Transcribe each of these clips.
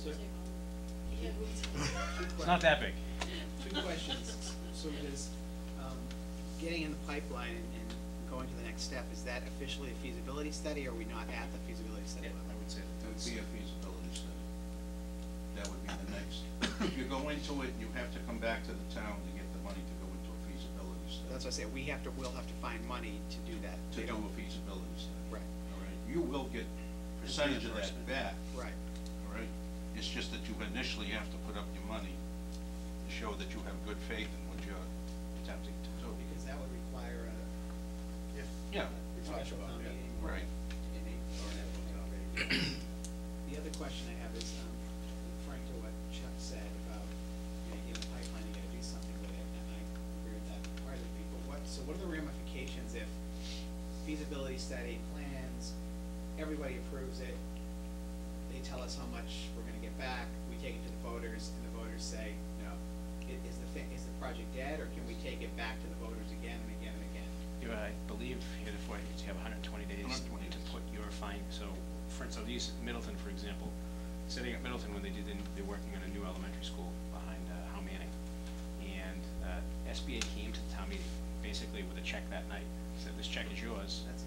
So, Yeah. It's not that big. two questions. So does, getting in the pipeline and going to the next step, is that officially a feasibility study, or are we not at the feasibility study Yeah, level? I would say It would that's. be a feasibility study. That would be the next. If you go into it, you have to come back to the town to get the money to go into a feasibility study. That's what I say, we'll have to find money to do that. To They do don't- a feasibility study. Right. All right, you will get percentage of that back. Right. All right, it's just that you initially have to put up your money to show that you have good faith in what you're attempting to do. Because that would require a, if. Yeah. Special town meeting. Right. In April, or that would already do. The other question I have is, referring to what Chuck said about, you know, in the pipeline, you gotta do something with it, and I agree with that part of it, but what are the ramifications if feasibility study, plans, everybody approves it, they tell us how much we're gonna get back, we take it to the voters, and the voters say, no. Is the project dead, or can we take it back to the voters again and again and again? I believe heretofore you have 120 days 120 to days. put your fine. So, for instance, I'll use Middleton, for example. Setting up Middleton, when they're working on a new elementary school behind Howe Manning, and SBA came to the town meeting basically with a check that night. Said, "This check is yours. That's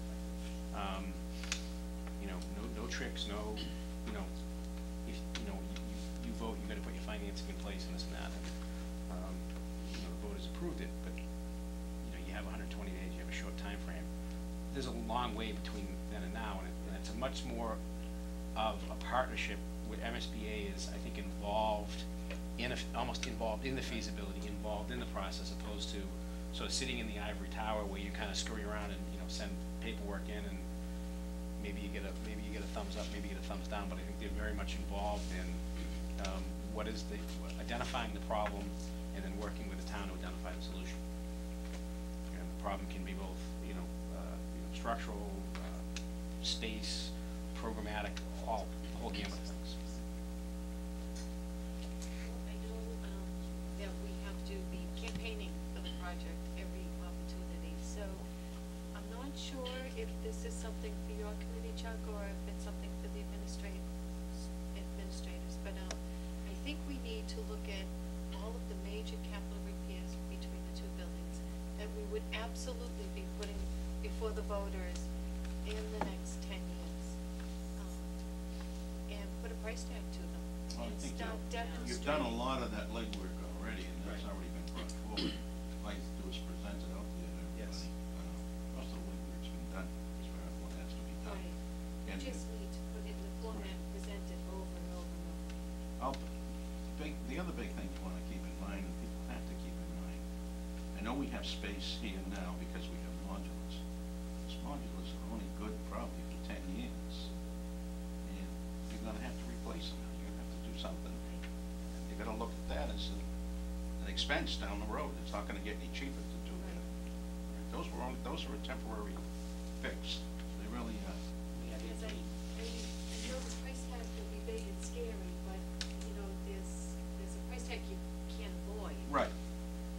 You know, no tricks, no, you know, if you vote, you got to put your financing in place and this and that." And, you know, the voters approved it, but you know, you have 120 days. You have a short time frame. There's a long way between then and now, and it's a much more of a partnership with MSBA is, I think, involved in almost involved in the feasibility, involved in the process, opposed to sort of sitting in the ivory tower where you kind of scurry around and, you know, send paperwork in, and maybe you get a thumbs up, maybe you get a thumbs down. But I think they're very much involved in what is identifying the problem and then working with the town to identify the solution. And the problem can be both, structural, space, programmatic, the whole gamut of things. I know that we have to be campaigning for the project every opportunity, so I'm not sure if this is something for your committee, Chuck, or if it's something for the administrators, but I think we need to look at all of the major capital repairs between the two buildings that we would absolutely be putting before the voters in the next 10 years, and put a price tag to them. Well, I And think start demonstrating. you've done a lot of that legwork already, and that's Right. already been brought forward. Like it was presented out there to everybody. Yes. Most of the legwork's been done as far as what has to be done. Right. You And just need to put it in the format and present it over and over and over. the other big thing you wanna keep in mind, and people have to keep in mind, I know we have space here now because we have modulars. These modulars are only good probably for 10 years. And you're gonna have to replace them, you're gonna have to do something. And you gotta look at that as an expense down the road. It's not gonna get any cheaper to do that. Those are a temporary fix. They really are. Because I know the price tag will be big and scary, but, you know, there's a price tag you can't avoid. Right.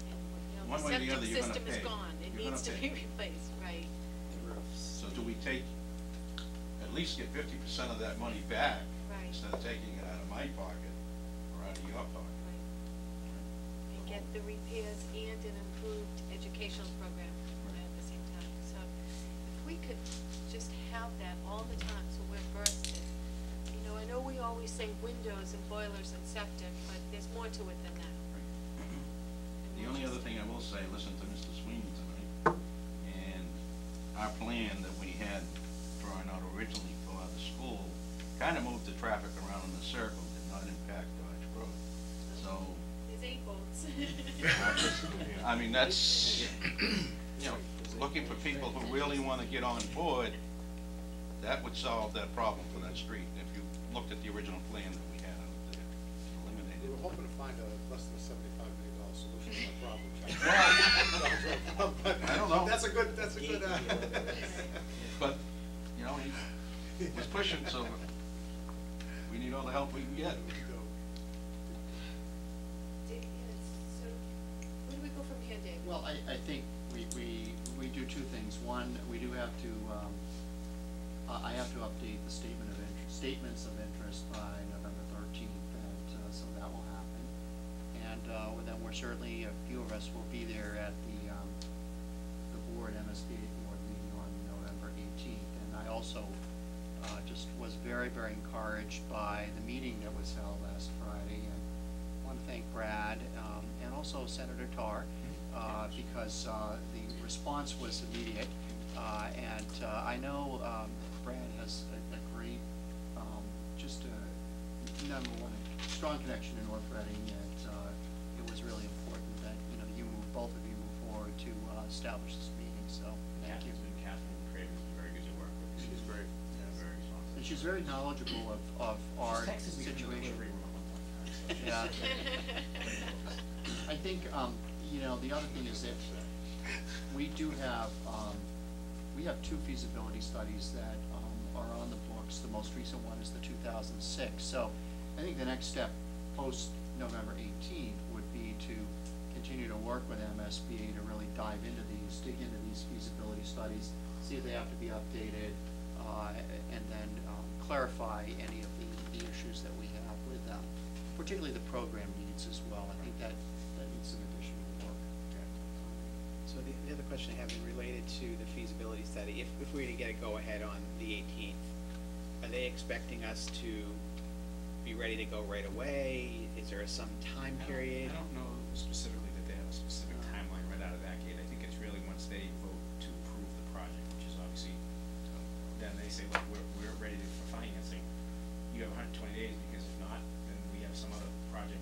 And, you know, One the way or the other, septic you're gonna system is pay. gone, it You're needs to gonna be pay. replaced, right. The roofs. So do we take, at least get 50% of that money back? Right. Instead of taking it out of my pocket or out of your pocket? Right. And get the repairs and an improved educational program at the same time. So if we could just have that all the time, so we're versed in, you know, I know we always say windows and boilers and septic, but there's more to it than that. The only other thing I will say, listen to Mr. Sweeney tonight, and our plan that we had drawn out originally for the school kind of moved the traffic around in the circle, did not impact Dodge Road. So, There's 8 votes. I mean, that's, you know, looking for people who really want to get on board, that would solve that problem for that street. If you looked at the original plan that we had out there, eliminated. We were hoping to find a less than $75 million solution to that problem, Chuck. But I don't know. That's a good, But, you know, he was pushing, so we need all the help we can get. So, where do we go from here, Dave? Well, I think we do two things. One, we do have to, I have to update the statements of interest by November 13th. so that will happen. And then we're certainly, a few of us will be there at the board, MSBA board meeting on November 18th. And I also just was very, very encouraged by the meeting that was held last Friday. And I want to thank Brad and also Senator Tarr because the response was immediate. And I know Brad has a great, just a number one, strong connection in North Reading, and it was really important that, you know, both of you move forward to establish this meeting, so thank you. Catherine Craven's been very good to work with. She's great. Very responsive. And she's very knowledgeable of our She's texted me from the situation. delivery room at one point in time, so Yeah. she's- I think, you know, the other thing is that we do have, we have two feasibility studies that are on the books. The most recent one is the 2006. So I think the next step post-November 18th would be to continue to work with MSBA to really dive into these, dig into these feasibility studies, see if they have to be updated, and then clarify any of the issues that we have with them, particularly the program needs as well. I think that needs some additional work. So the other question I have is related to the feasibility study. If we were to get a go-ahead on the 18th, are they expecting us to be ready to go right away? Is there some time period? I don't know specifically that they have a specific timeline right out of that gate. I think it's really once they vote to approve the project, which is obviously, then they say, look, we're ready for financing. You have 120 days, because if not, then we have some other project.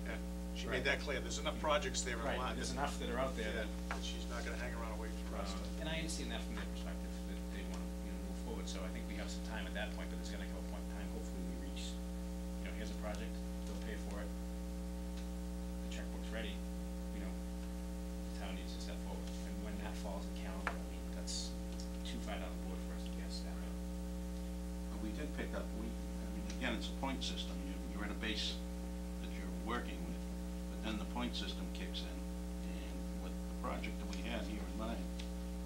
She Right. made that clear, there's enough projects there in Right, line. there's enough that are out there that, That she's not gonna hang around and wait for us. and I understand that from their perspective, that they want to, move forward. So I think we have some time at that point, but there's gonna come a point in time, hopefully we reach, here's a project, they'll pay for it. The checkbook's ready, the town needs to step forward. And when that falls in calendar, I mean, that's too far down the board for us to guess that. But we did pick up, again, it's a point system, you're at a base that you're working with, but then the point system kicks in, and with the project that we had here in mind,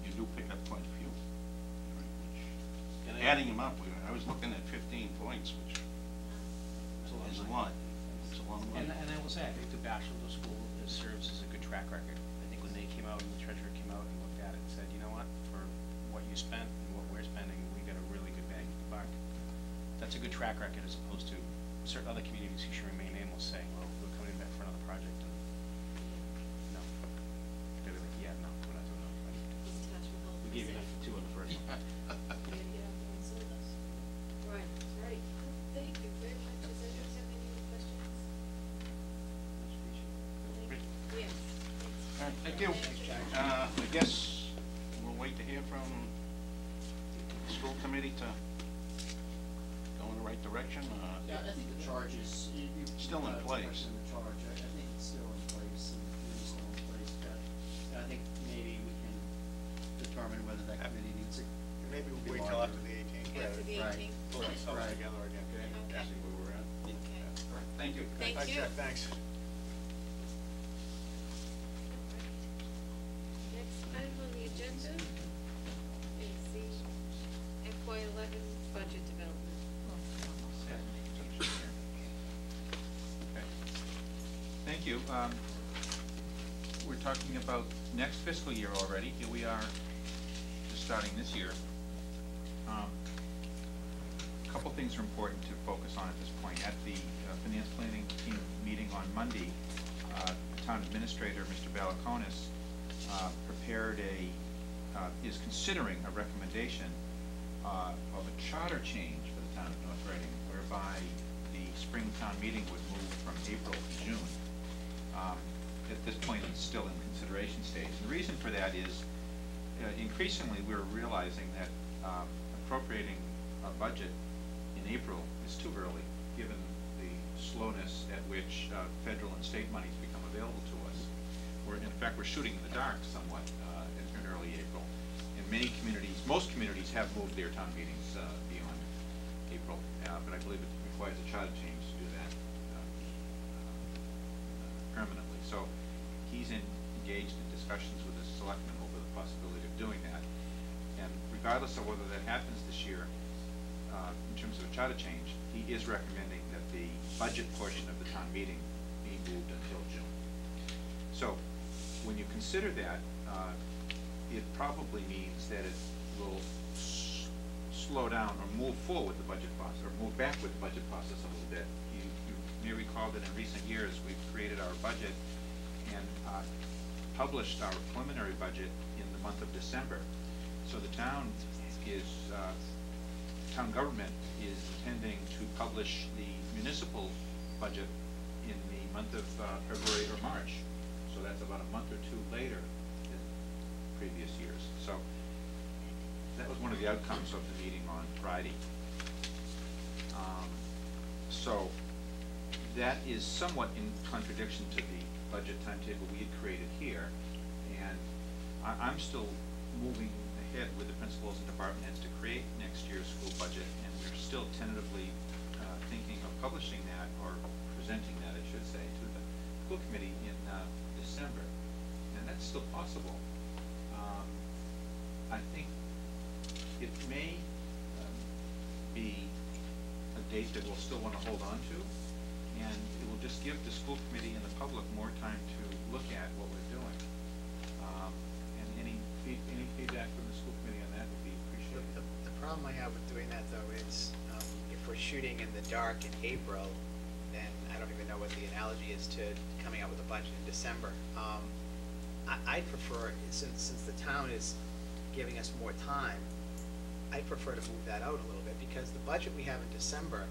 you do pick up quite a few. Which, adding them up, I was looking at 15 points, which is a lot. It's a lot of money. And I will say, I think the Bachelor School serves as a good track record. I think when they came out, and the treasurer came out and looked at it and said, you know what, for what you spent and what we're spending, we got a really good bang for the buck. That's a good track record, as opposed to certain other communities who should remain nameless saying, well, we're coming back for another project, and no. They're like, yeah, no, we're not doing another project. We gave you enough for two on the first one. Right. Thank you very much. Does anyone have any other questions? Yes. All right, thank you. I guess we'll wait to hear from the school committee to go in the right direction. Yeah, I think the charge is, Still in place. The charge, I think it's still in place, and the committee's still in place, but I think maybe we can determine whether that committee needs it. Maybe be we'll wait till larger. after the 18th. After the Right. 18th? Pull ourselves Right. together again. Okay. See where we're at. Okay. All right, thank you. Thank Hi, you. Jack, thanks. Next item on the agenda is the FY11 budget development. Okay. Thank you. We're talking about next fiscal year already. Here we are, just starting this year. A couple things are important to focus on at this point. At the finance planning team meeting on Monday, town administrator, Mr. Balakonis, is considering a recommendation of a charter change for the town of North Reading, whereby the spring town meeting would move from April to June. At this point, it's still in consideration stage. And the reason for that is increasingly we're realizing that appropriating a budget in April is too early, given the slowness at which federal and state monies become available to us. In fact, we're shooting in the dark somewhat in early April. And many communities, most communities have moved their town meetings beyond April, but I believe it requires a charter change to do that permanently. So he's engaged in discussions with the selectmen over the possibility of doing that. And regardless of whether that happens this year, in terms of a charter change, he is recommending that the budget portion of the town meeting moved until June. So, when you consider that, it probably means that it will slow down or move forward the budget process, or move back with the budget process a little bit. You may recall that in recent years, we've created our budget and published our preliminary budget in the month of December. So the town government is intending to publish the municipal budget in the month of February or March. So that's about a month or two later than previous years. So that was one of the outcomes of the meeting on Friday. So that is somewhat in contradiction to the budget timetable we had created here. And I'm still moving ahead with the principals and department heads to create next year's school budget, and we're still tentatively thinking of publishing that, or presenting that, I should say, to the school committee in December. And that's still possible. I think it may be a date that we'll still want to hold on to, and it will just give the school committee and the public more time to look at what we're doing. And any feedback from the school committee on that would be appreciated. The problem I have with doing that, though, is if we're shooting in the dark in April, then I don't even know what the analogy is to coming out with a budget in December. I prefer, since the town is giving us more time, I prefer to move that out a little bit, because the budget we have in December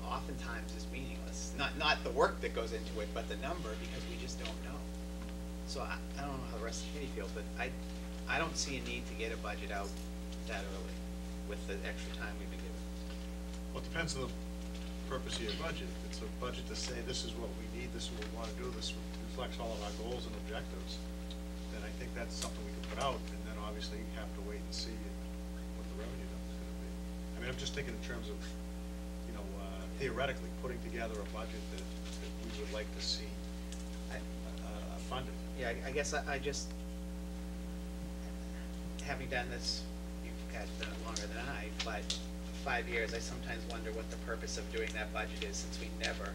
oftentimes is meaningless. Not the work that goes into it, but the number, because we just don't know. So I don't know how the rest of the committee feels, but I don't see a need to get a budget out that early with the extra time we've been given. Well, it depends on the purpose of your budget. If it's a budget to say, this is what we need, this is what we want to do, this reflects all of our goals and objectives, then I think that's something we can put out, and then obviously you have to wait and see what the revenue number is going to be. I mean, I'm just thinking in terms of, theoretically, putting together a budget that we would like to see funded. Yeah, I guess I just, having done this, you guys have done it longer than I, but 5 years, I sometimes wonder what the purpose of doing that budget is, since we never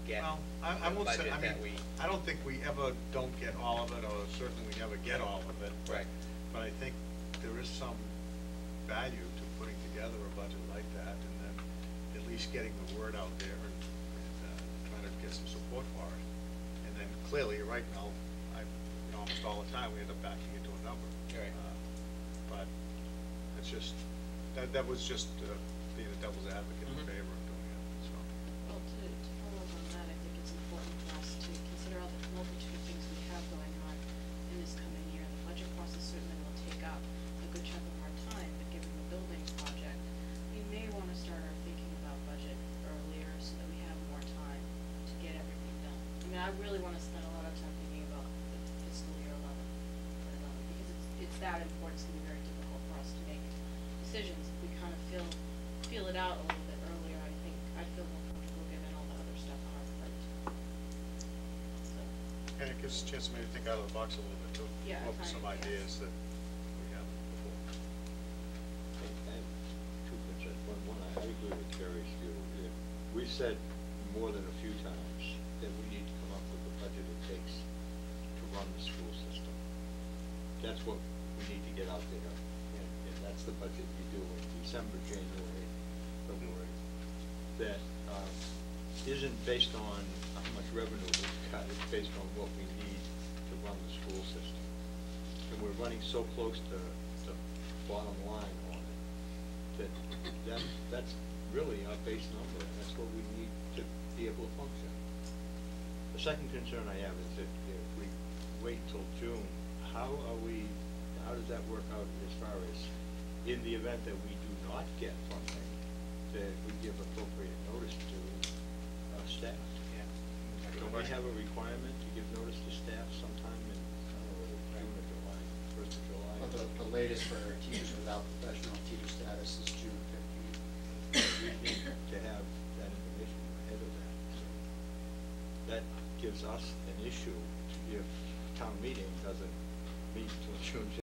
get Well, I the won't say, budget I mean, that we. I don't think we ever don't get all of it, or certainly we never get all of it. Right. But I think there is some value to putting together a budget like that, and then at least getting the word out there and trying to get some support for it. And then clearly, you're right, Mel, almost all the time, we end up backing into a number. Right. But it's just, that was just being a devil's advocate in Mhm. favor of doing it, so. Well, to follow up on that, I think it's important for us to consider all the multitude of things we have going on in this coming year. The budget process certainly will take up a good chunk of our time, but given the building project, we may want to start our thinking about budget earlier so that we have more time to get everything done. I mean, I really want to spend a lot of time thinking about the fiscal year 11, because it's that important. It's going to be very difficult for us to make decisions. If we kind of feel it out a little bit earlier, I feel more comfortable given all the other stuff on our plate. So, And it gives us a chance to maybe think out of the box a little bit, too. Yeah, Come up with some kind of, yeah. ideas that we haven't before. I have two concerns. One, I agree with Terry's view. We said more than a few times that we need to come up with the budget it takes to run the school system. That's what we need to get out there, and that's the budget you do in December, January, February, that isn't based on how much revenue we've got, it's based on what we need to run the school system. And we're running so close to the bottom line on it, that's really our base number, and that's what we need to be able to function. The second concern I have is that if we wait till June, how does that work out as far as, in the event that we do not get funding, that we give appropriate notice to staff? Yeah. Don't we have a requirement to give notice to staff sometime in, I don't know, whether it's June or July, 1st of July? Well, the latest for teachers without professional teacher status is June 15th. We need to have that information ahead of that. So that gives us an issue if town meeting doesn't meet until June